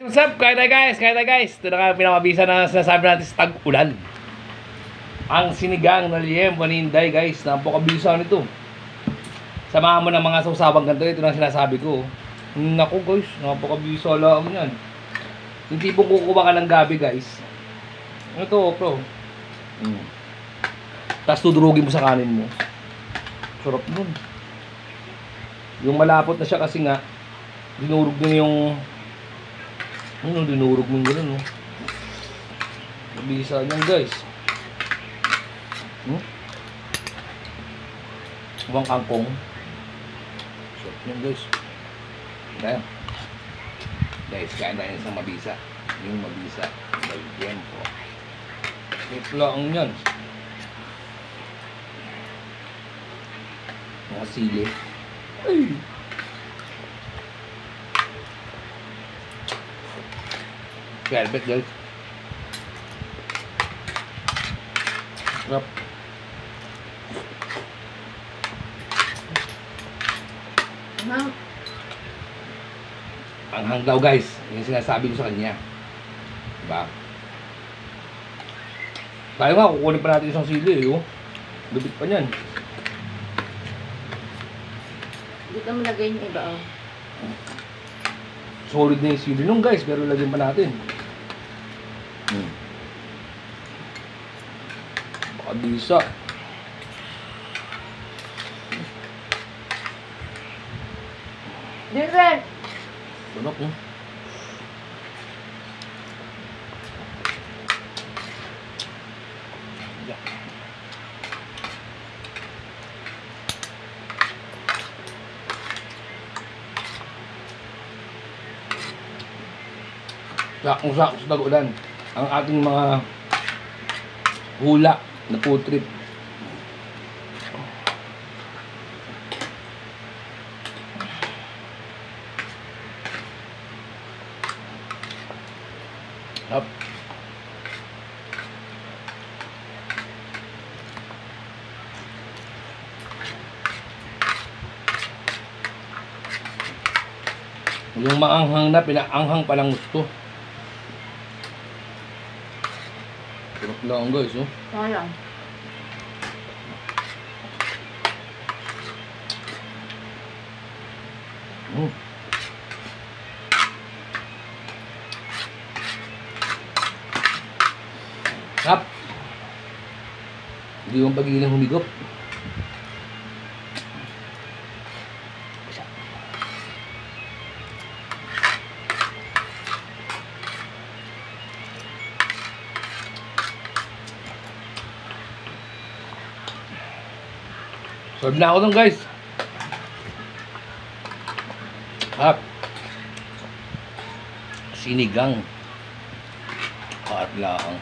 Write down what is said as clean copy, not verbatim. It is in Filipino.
What's up? Kaya tayo guys, ito na nga pinamabisa na sinasabi natin sa tag-ulan. Ang sinigang na liyem, paninday guys, napakabisa nito. Samahan mo ng mga sausabang ganito, ito na sinasabi ko. Naku guys, napakabisa lang yan. Yung tipong kukuha ka ng gabi guys. Ito bro. Tapos tudurugin mo sa kanin mo. Sarap nun. Yung malapot na siya kasi nga, dinurog din yung dinurog mo yung gano'n, no? Nabisa niyan, guys. Ibang kangkong. Sarap niyan, guys. Kaya. Guys, kain tayo sa mabisa. Yung mabisa. Del Tiempo. Sarap lang yan. Mga sili. Ay! Velvet guys. Sarap. Anghang daw guys. Yung sinasabi ko sa kanya. Diba? Tayo nga, kukunin pa natin isang sili. Oh. Lubit pa niyan. Dito mo lagay yung iba, oh. Solid na yung sili nung guys, pero lagyan pa natin. Bakabisa. Different! Sarap, no? Sakong-sakong sa tag-ulan ang ating mga hula na food trip. Up. Yung maanghang na pinaanghang pa lang gusto. Sarap lang guys, oh. Sayang. Sarap. Hindi yung pagiling humigop. Serve na ako dun guys. Sarap. Sinigang. Sarap lang.